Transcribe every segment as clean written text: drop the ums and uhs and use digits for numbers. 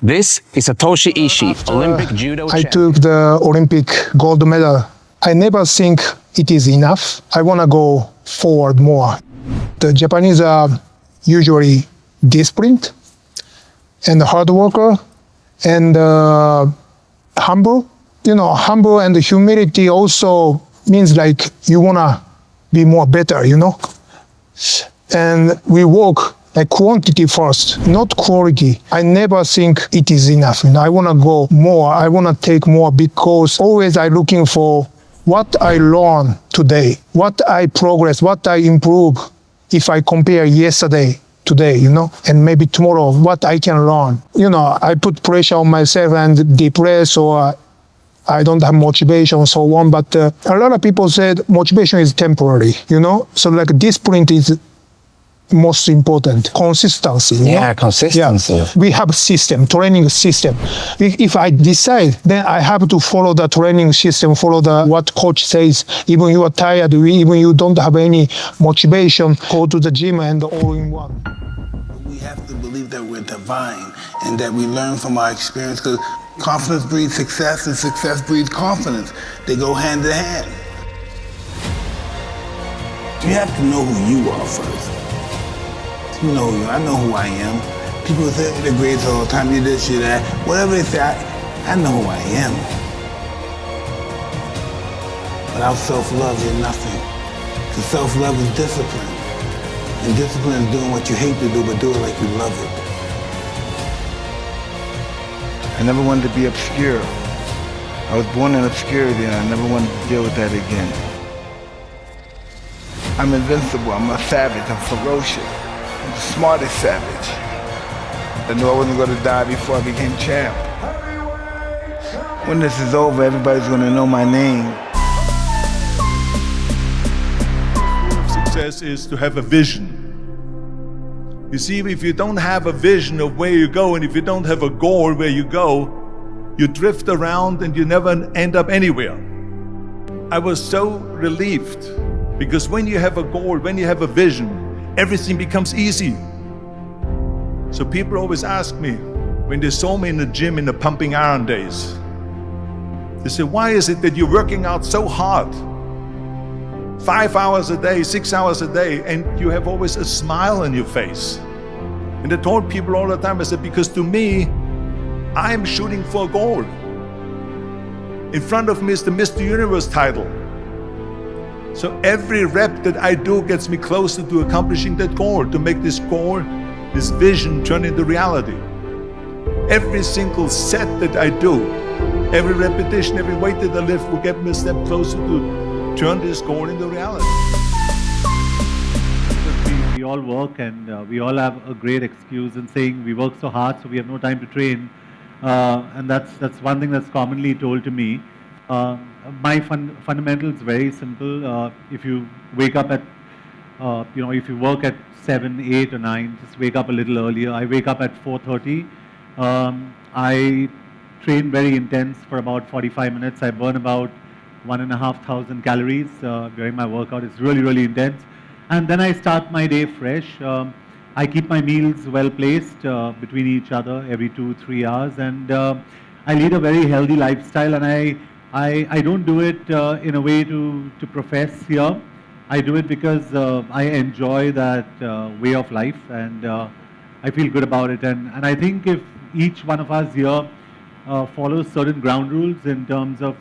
This is Satoshi Ishii, Olympic judo I champion. took the Olympic gold medal. I never think it is enough. I want to go forward more. The Japanese are usually disciplined and hard worker and humble. You know, humble and humility also means like you want to be more better, you know. And we work like quantity first, not quality. I never think it is enough. You know, I want to go more. I want to take more because always I looking for what I learn today, what I progress, what I improve if I compare yesterday, today, you know, and maybe tomorrow, what I can learn. You know, I put pressure on myself and depress or I don't have motivation, so on. But a lot of people said motivation is temporary, you know. So like discipline is most important. Consistency. Yeah, consistency. Yeah. We have system, training system. If I decide, then I have to follow the training system, follow what coach says. Even you are tired, even you don't have any motivation, go to the gym and all in one. We have to believe that we're divine and that we learn from our experience, because confidence breeds success and success breeds confidence. They go hand in hand. You have to know who you are first. You know who you are. I know who I am. People say the grades all the time, you this, you that. Whatever they say, I know who I am. Without self-love, you're nothing. Because self-love is discipline. And discipline is doing what you hate to do, but do it like you love it. I never wanted to be obscure. I was born in obscurity and I never wanted to deal with that again. I'm invincible, I'm a savage, I'm ferocious. I'm the smartest savage. I knew I wasn't going to die before I became champ. When this is over, everybody's going to know my name. Success is to have a vision. You see, if you don't have a vision of where you go and if you don't have a goal where you go, you drift around and you never end up anywhere. I was so relieved because when you have a goal, when you have a vision, everything becomes easy. So people always ask me, when they saw me in the gym in the pumping iron days, they say, why is it that you're working out so hard? 5 hours a day, 6 hours a day, and you have always a smile on your face. And I told people all the time, I said, because to me, I'm shooting for a goal. In front of me is the Mr. Universe title. So every rep that I do gets me closer to accomplishing that goal, to make this goal, this vision turn into reality. Every single set that I do, every repetition, every weight that I lift will get me a step closer to turn this goal into reality. We all work and we all have a great excuse in saying we work so hard so we have no time to train. And that's one thing that's commonly told to me. My fundamental is very simple. If you wake up at, if you work at 7, 8 or 9, just wake up a little earlier. I wake up at 4:30. I train very intense for about 45 minutes. I burn about 1,500 calories during my workout. It's really, really intense. And then I start my day fresh. I keep my meals well placed between each other every 2-3 hours. And I lead a very healthy lifestyle. And I don't do it in a way to profess here. I do it because I enjoy that way of life and I feel good about it. And I think if each one of us here follows certain ground rules in terms of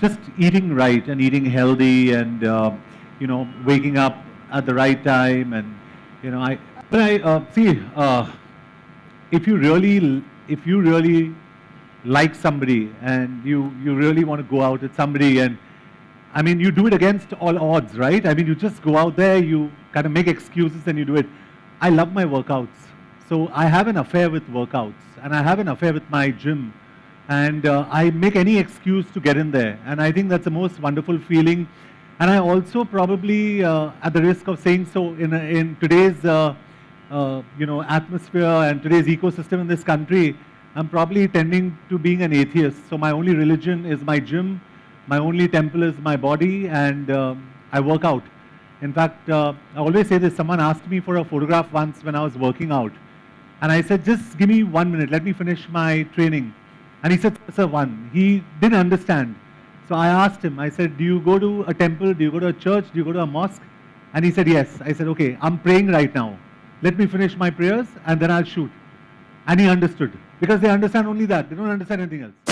just eating right and eating healthy and, waking up at the right time and, if you really like somebody and you really want to go out with somebody and you do it against all odds, right? You just go out there, you kind of make excuses and you do it. I love my workouts. So I have an affair with workouts and I have an affair with my gym and I make any excuse to get in there. And I think that's the most wonderful feeling. And I also probably, at the risk of saying so, in today's atmosphere and today's ecosystem in this country, I'm probably tending to being an atheist. So my only religion is my gym, my only temple is my body, and I work out. In fact, I always say this, someone asked me for a photograph once when I was working out. And I said, just give me 1 minute, let me finish my training. And he said, sir, one. He didn't understand. So I asked him, I said, do you go to a temple? Do you go to a church? Do you go to a mosque? And he said, yes. I said, okay, I'm praying right now. Let me finish my prayers and then I'll shoot. And he understood. Because they understand only that. They don't understand anything else.